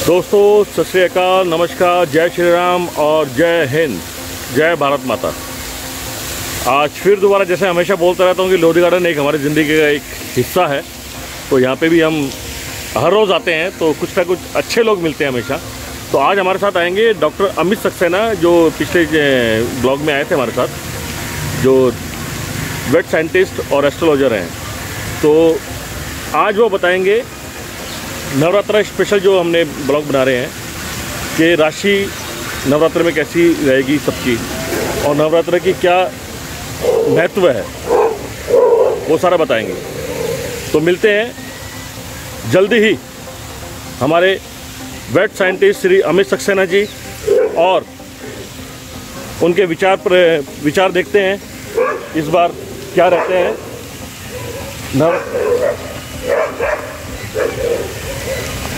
दोस्तों सत श्री अकाल, नमस्कार, जय श्री राम और जय हिंद, जय भारत माता। आज फिर दोबारा जैसे हमेशा बोलता रहता हूँ कि लोधी गार्डन एक हमारी ज़िंदगी का एक हिस्सा है। तो यहाँ पे भी हम हर रोज़ आते हैं तो कुछ ना कुछ अच्छे लोग मिलते हैं हमेशा। तो आज हमारे साथ आएंगे डॉक्टर अमित सक्सेना, जो पिछले ब्लॉग में आए थे हमारे साथ, जो वेट साइंटिस्ट और एस्ट्रोलॉजर हैं। तो आज वो बताएंगे नवरात्र स्पेशल जो हमने ब्लॉग बना रहे हैं कि राशि नवरात्र में कैसी रहेगी सबकी और नवरात्र की क्या महत्व है, वो सारा बताएंगे। तो मिलते हैं जल्दी ही हमारे वेट साइंटिस्ट श्री अमित सक्सेना जी, और उनके विचार देखते हैं इस बार क्या रहते हैं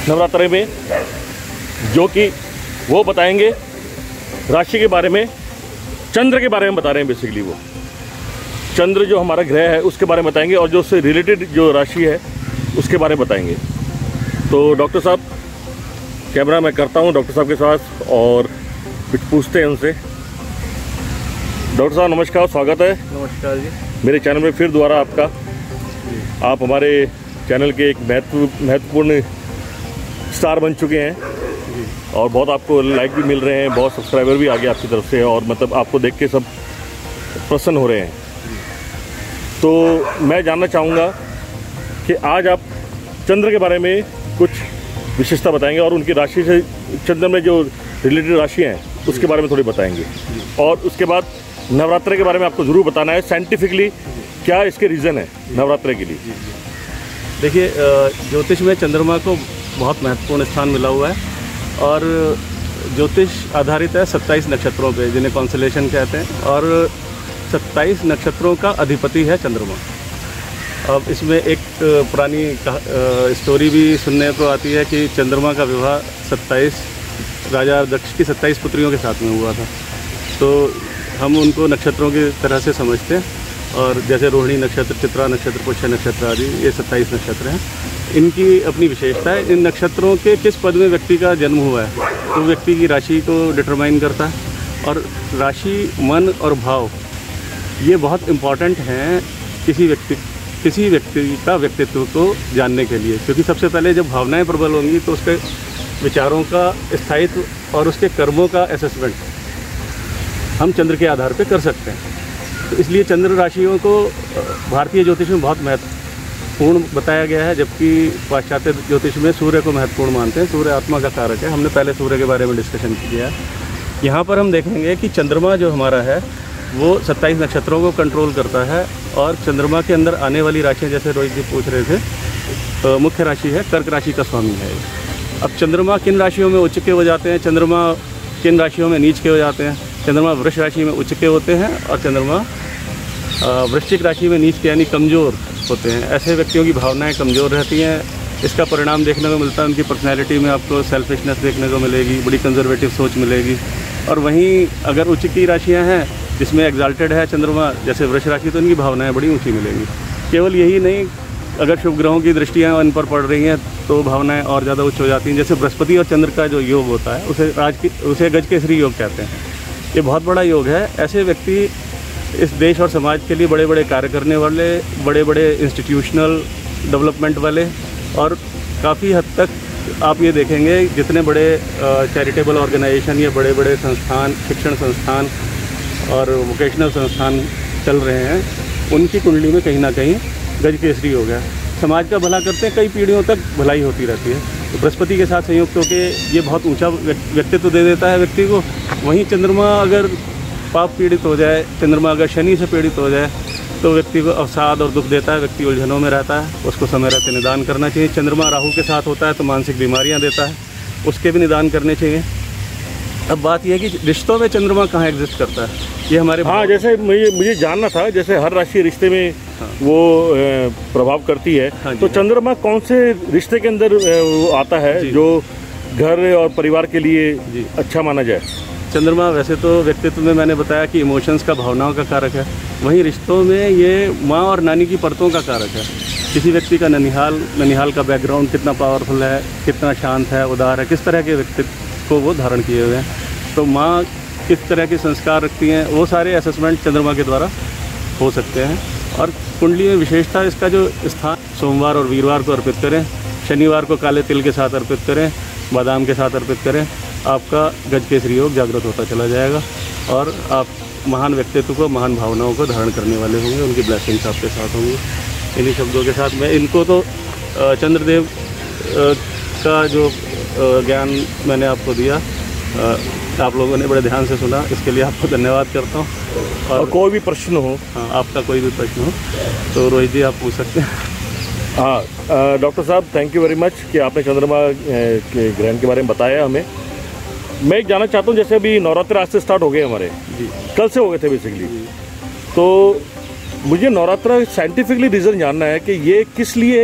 नवरात्रि में, जो कि वो बताएंगे राशि के बारे में, चंद्र के बारे में बता रहे हैं। बेसिकली वो चंद्र जो हमारा ग्रह है उसके बारे में बताएंगे और जो उससे रिलेटेड जो राशि है उसके बारे में बताएंगे। तो डॉक्टर साहब, कैमरा मैं करता हूँ डॉक्टर साहब के साथ और कुछ पूछते हैं उनसे। डॉक्टर साहब नमस्कार, स्वागत है। नमस्कार जी, मेरे चैनल में फिर दोबारा आपका। आप हमारे चैनल के एक महत्वपूर्ण स्टार बन चुके हैं और बहुत आपको लाइक भी मिल रहे हैं, बहुत सब्सक्राइबर भी आ गए आपकी तरफ से, और मतलब आपको देख के सब प्रसन्न हो रहे हैं। तो मैं जानना चाहूँगा कि आज आप चंद्र के बारे में कुछ विशेषता बताएंगे और उनकी राशि से, चंद्र में जो रिलेटेड राशियाँ हैं उसके बारे में थोड़ी बताएंगे, और उसके बाद नवरात्र के बारे में आपको ज़रूर बताना है साइंटिफिकली क्या इसके रीज़न है नवरात्र के लिए। देखिए, ज्योतिष में चंद्रमा को बहुत महत्वपूर्ण स्थान मिला हुआ है और ज्योतिष आधारित है 27 नक्षत्रों पे, जिन्हें कॉन्स्टेलेशन कहते हैं, और 27 नक्षत्रों का अधिपति है चंद्रमा। अब इसमें एक पुरानी स्टोरी भी सुनने को आती है कि चंद्रमा का विवाह 27 राजा दक्ष की 27 पुत्रियों के साथ में हुआ था। तो हम उनको नक्षत्रों की तरह से समझते हैं, और जैसे रोहिणी नक्षत्र, चित्रा नक्षत्र, पुष्य नक्षत्र आदि, ये 27 नक्षत्र हैं। इनकी अपनी विशेषता है। इन नक्षत्रों के किस पद में व्यक्ति का जन्म हुआ है तो व्यक्ति की राशि को डिटरमाइन करता है। और राशि, मन और भाव ये बहुत इम्पॉर्टेंट हैं किसी व्यक्ति का व्यक्तित्व को जानने के लिए, क्योंकि सबसे पहले जब भावनाएं प्रबल होंगी तो उसके विचारों का स्थायित्व और उसके कर्मों का असेसमेंट हम चंद्र के आधार पर कर सकते हैं। तो इसलिए चंद्र राशियों को भारतीय ज्योतिष में बहुत महत्वपूर्ण बताया गया है, जबकि पाश्चात्य ज्योतिष में सूर्य को महत्वपूर्ण मानते हैं। सूर्य आत्मा का कारक है। हमने पहले सूर्य के बारे में डिस्कशन किया है। यहाँ पर हम देखेंगे कि चंद्रमा जो हमारा है वो 27 नक्षत्रों को कंट्रोल करता है, और चंद्रमा के अंदर आने वाली राशियाँ, जैसे रोहित जी पूछ रहे थे, तो मुख्य राशि है कर्क राशि का स्वामी है। अब चंद्रमा किन राशियों में उच्च के हो जाते हैं, चंद्रमा किन राशियों में नीच के हो जाते हैं। चंद्रमा वृष राशि में उच्च के होते हैं और चंद्रमा वृश्चिक राशि में नीच के यानी कमज़ोर होते हैं। ऐसे व्यक्तियों की भावनाएं कमज़ोर रहती हैं। इसका परिणाम देखने को मिलता है उनकी पर्सनैलिटी में। आपको सेल्फिशनेस देखने को मिलेगी, बड़ी कंजर्वेटिव सोच मिलेगी। और वहीं अगर उच्च की राशियां हैं जिसमें एग्जाल्टेड है चंद्रमा, जैसे वृष राशि, तो इनकी भावनाएं बड़ी ऊँची मिलेंगी। केवल यही नहीं, अगर शुभ ग्रहों की दृष्टियाँ इन पर पड़ रही हैं तो भावनाएँ और ज़्यादा उच्च हो जाती हैं। जैसे बृहस्पति और चंद्र का जो योग होता है उसे गजकेसरी योग कहते हैं। ये बहुत बड़ा योग है। ऐसे व्यक्ति इस देश और समाज के लिए बड़े बड़े कार्य करने वाले, बड़े बड़े इंस्टीट्यूशनल डेवलपमेंट वाले, और काफ़ी हद तक आप ये देखेंगे जितने बड़े चैरिटेबल ऑर्गेनाइजेशन या बड़े बड़े संस्थान, शिक्षण संस्थान और वोकेशनल संस्थान चल रहे हैं, उनकी कुंडली में कहीं ना कहीं गजकेसरी योग है। समाज का भला करते हैं, कई पीढ़ियों तक भलाई होती रहती है। तो बृहस्पति के साथ संयुक्त होकर ये बहुत ऊंचा व्यक्तित्व दे देता है व्यक्ति को। वहीं चंद्रमा अगर पाप पीड़ित हो जाए, चंद्रमा अगर शनि से पीड़ित हो जाए, तो व्यक्ति को अवसाद और दुख देता है, व्यक्ति उलझनों में रहता है। उसको समय रहते निदान करना चाहिए। चंद्रमा राहु के साथ होता है तो मानसिक बीमारियां देता है, उसके भी निदान करने चाहिए। अब बात यह है कि रिश्तों में चंद्रमा कहाँ एग्जिस्ट करता है, ये हमारे जैसे मुझे जानना था, जैसे हर राशि रिश्ते में वो प्रभाव करती है, तो चंद्रमा कौन से रिश्ते के अंदर आता है जो घर और परिवार के लिए अच्छा माना जाए। चंद्रमा वैसे तो व्यक्तित्व में मैंने बताया कि इमोशंस का, भावनाओं का कारक है। वहीं रिश्तों में ये माँ और नानी की परतों का कारक है। किसी व्यक्ति का ननिहाल का बैकग्राउंड कितना पावरफुल है, कितना शांत है, उदार है, किस तरह के व्यक्तित्व को वो धारण किए हुए हैं, तो माँ किस तरह के संस्कार रखती हैं, वो सारे असेसमेंट चंद्रमा के द्वारा हो सकते हैं। और कुंडली में विशेषता इसका जो स्थान सोमवार और वीरवार को अर्पित करें, शनिवार को काले तिल के साथ अर्पित करें, बादाम के साथ अर्पित करें, आपका गजकेसरी योग जागृत होता चला जाएगा और आप महान व्यक्तित्व को, महान भावनाओं को धारण करने वाले होंगे, उनकी ब्लेसिंग्स आपके साथ होंगी। इन्हीं शब्दों के साथ मैं इनको तो चंद्रदेव का जो ज्ञान मैंने आपको दिया, आप लोगों ने बड़े ध्यान से सुना, इसके लिए आपको धन्यवाद करता हूँ। और कोई भी प्रश्न हो, हाँ, आपका कोई भी प्रश्न हो तो रोहित जी आप पूछ सकते हैं। हाँ डॉक्टर साहब, थैंक यू वेरी मच कि आपने चंद्रमा के ग्रहण के बारे में बताया हमें। मैं एक जानना चाहता हूँ, जैसे अभी नवरात्र आज से स्टार्ट हो गए हमारे जी, कल से हो गए थे बेसिकली, तो मुझे नवरात्र साइंटिफिकली रीज़न जानना है कि ये किस लिए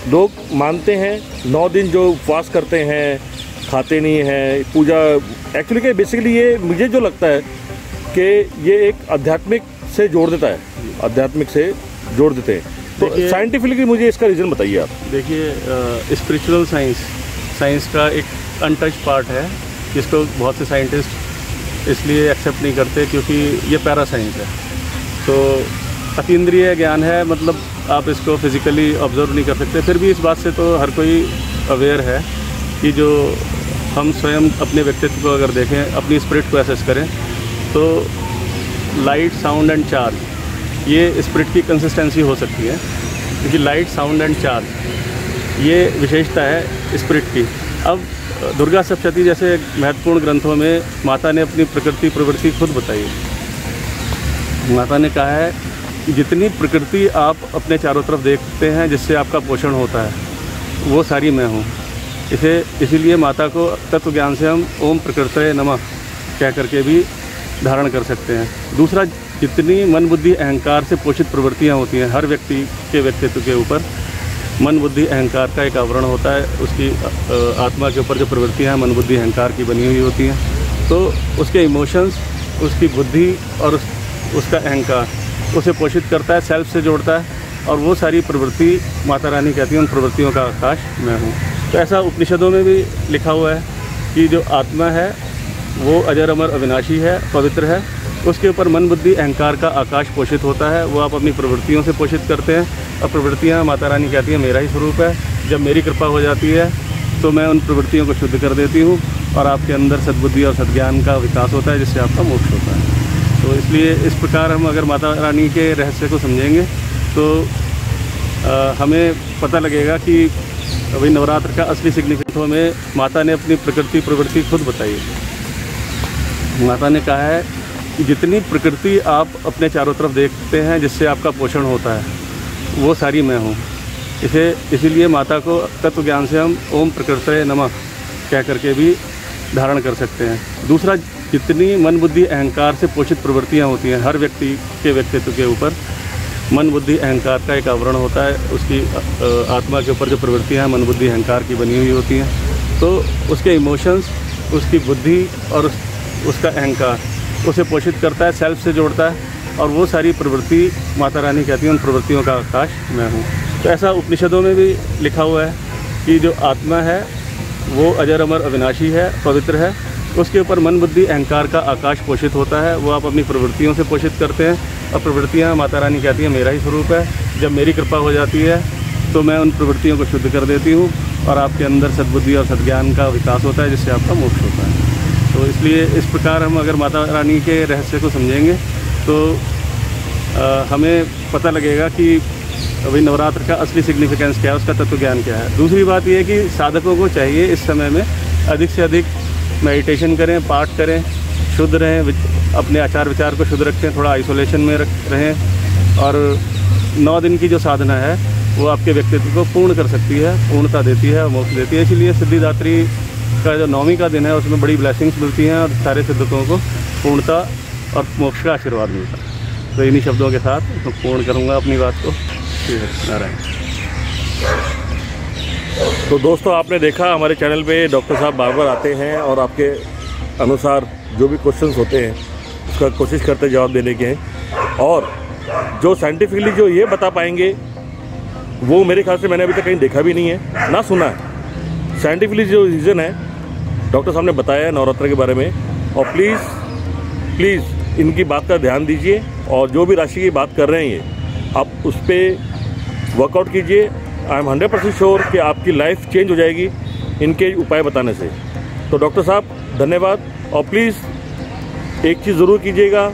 लोग मानते हैं। 9 दिन जो उपवास करते हैं, खाते नहीं हैं, पूजा, एक्चुअली क्या बेसिकली ये मुझे जो लगता है कि ये एक आध्यात्मिक से जोड़ देता है, आध्यात्मिक से जोड़ देते हैं। तो साइंटिफिकली मुझे इसका रीज़न बताइए आप। देखिए, स्पिरिचुअल साइंस का एक अनटच पार्ट है, जिसको बहुत से साइंटिस्ट इसलिए एक्सेप्ट नहीं करते क्योंकि ये पैरा साइंस है। तो अतीन्द्रिय ज्ञान है, मतलब आप इसको फिज़िकली ऑब्जर्व नहीं कर सकते। फिर भी इस बात से तो हर कोई अवेयर है कि जो हम स्वयं अपने व्यक्तित्व को अगर देखें, अपनी स्पिरिट को एसेस करें, तो लाइट, साउंड एंड चार्ज, ये स्पिरिट की कंसिस्टेंसी हो सकती है। क्योंकि लाइट, साउंड एंड चार्ज ये विशेषता है स्पिरिट की। अब दुर्गा सप्तशती जैसे महत्वपूर्ण ग्रंथों में माता ने अपनी प्रकृति प्रवृत्ति खुद बताई। माता ने कहा है कि जितनी प्रकृति आप अपने चारों तरफ देखते हैं, जिससे आपका पोषण होता है, वो सारी मैं हूँ। इसीलिए माता को तत्व ज्ञान से हम ओम प्रकृतये नमः कह करके भी धारण कर सकते हैं। दूसरा, जितनी मन बुद्धि अहंकार से पोषित प्रवृत्तियाँ होती हैं, हर व्यक्ति के व्यक्तित्व के ऊपर मन बुद्धि अहंकार का एक आवरण होता है। उसकी आत्मा के ऊपर जो प्रवृत्तियाँ मन बुद्धि अहंकार की बनी हुई होती हैं, तो उसके इमोशंस, उसकी बुद्धि और उसका अहंकार उसे पोषित करता है, सेल्फ से जोड़ता है, और वो सारी प्रवृत्ति माता रानी कहती हैं उन प्रवृत्तियों का आकाश मैं हूँ। तो ऐसा उपनिषदों में भी लिखा हुआ है कि जो आत्मा है वो अजर अमर अविनाशी है, पवित्र है, उसके ऊपर मन बुद्धि अहंकार का आकाश पोषित होता है, वो आप अपनी प्रवृत्तियों से पोषित करते हैं। और प्रवृत्तियाँ माता रानी कहती हैं मेरा ही स्वरूप है। जब मेरी कृपा हो जाती है तो मैं उन प्रवृत्तियों को शुद्ध कर देती हूँ और आपके अंदर सद्बुद्धि और सद्ज्ञान का विकास होता है, जिससे आपका मोक्ष होता है। तो इसलिए इस प्रकार हम अगर माता रानी के रहस्य को समझेंगे तो हमें पता लगेगा कि अभी नवरात्र का असली सिग्निफिकेंस में माता ने अपनी प्रकृति प्रवृत्ति खुद बताई। माता ने कहा है कि जितनी प्रकृति आप अपने चारों तरफ देखते हैं, जिससे आपका पोषण होता है, वो सारी मैं हूँ। इसीलिए माता को तत्व ज्ञान से हम ओम प्रकृतये नमः कह करके भी धारण कर सकते हैं। दूसरा, जितनी मन बुद्धि अहंकार से पोषित प्रवृत्तियाँ होती हैं, हर व्यक्ति के व्यक्तित्व के ऊपर मन बुद्धि अहंकार का एक आवरण होता है। उसकी आत्मा के ऊपर जो प्रवृत्तियाँ मन बुद्धि अहंकार की बनी हुई होती हैं, तो उसके इमोशंस, उसकी बुद्धि और उसका अहंकार उसे पोषित करता है, सेल्फ से जोड़ता है, और वो सारी प्रवृत्ति माता रानी कहती हैं उन प्रवृत्तियों का आकाश मैं हूँ। तो ऐसा उपनिषदों में भी लिखा हुआ है कि जो आत्मा है वो अजर अमर अविनाशी है, पवित्र है, उसके ऊपर मन बुद्धि अहंकार का आकाश पोषित होता है, वो आप अपनी प्रवृत्तियों से पोषित करते हैं। और प्रवृत्तियाँ माता रानी कहती हैं मेरा ही स्वरूप है। जब मेरी कृपा हो जाती है तो मैं उन प्रवृत्तियों को शुद्ध कर देती हूँ और आपके अंदर सद्बुद्धि और सद्ज्ञान का विकास होता है, जिससे आपका मोक्ष होता है। तो इसलिए इस प्रकार हम अगर माता रानी के रहस्य को समझेंगे तो हमें पता लगेगा कि अभी नवरात्र का असली सिग्निफिकेंस क्या है, उसका तत्व ज्ञान क्या है। दूसरी बात यह है कि साधकों को चाहिए इस समय में अधिक से अधिक मेडिटेशन करें, पाठ करें, शुद्ध रहें, अपने आचार विचार को शुद्ध रखें, थोड़ा आइसोलेशन में रहें। और 9 दिन की जो साधना है वो आपके व्यक्तित्व को पूर्ण कर सकती है, पूर्णता देती है और मोक्ष देती है। इसलिए सिद्धिदात्री का जो 9वीं का दिन है उसमें बड़ी ब्लेसिंग्स मिलती हैं और सारे सिद्धकों को पूर्णता और मोक्ष का आशीर्वाद मिलता है। तो इन्हीं शब्दों के साथ मैं पूर्ण करूँगा अपनी बात को। नारायण। तो दोस्तों, आपने देखा हमारे चैनल पे डॉक्टर साहब बार बार आते हैं और आपके अनुसार जो भी क्वेश्चंस होते हैं उसका कोशिश करते जवाब देने के हैं, और जो साइंटिफिकली जो ये बता पाएंगे वो मेरे ख्याल से मैंने अभी तक कहीं देखा भी नहीं है, ना सुना है। साइंटिफिकली जो रीज़न है डॉक्टर साहब ने बताया है नवरत्न के बारे में। और प्लीज़ इनकी बात का ध्यान दीजिए और जो भी राशि की बात कर रहे हैं ये आप उस पर वर्कआउट कीजिए। आई एम 100% श्योर कि आपकी लाइफ चेंज हो जाएगी इनके उपाय बताने से। तो डॉक्टर साहब धन्यवाद। और प्लीज़ एक चीज़ ज़रूर कीजिएगा,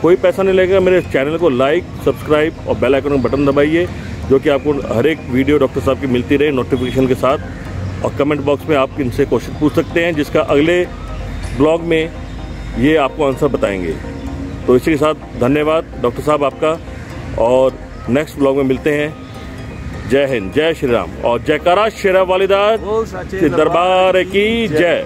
कोई पैसा नहीं लगेगा, मेरे चैनल को लाइक, सब्सक्राइब और बेल आइकन बटन दबाइए, जो कि आपको हर एक वीडियो डॉक्टर साहब की मिलती रहे नोटिफिकेशन के साथ। और कमेंट बॉक्स में आप इनसे क्वेश्चन पूछ सकते हैं, जिसका अगले ब्लॉग में ये आपको आंसर बताएंगे। तो इसी के साथ धन्यवाद डॉक्टर साहब आपका, और नेक्स्ट ब्लॉग में मिलते हैं। जय हिंद, जय श्री राम और जयकारा शेरा वालिदा दरबार की जय।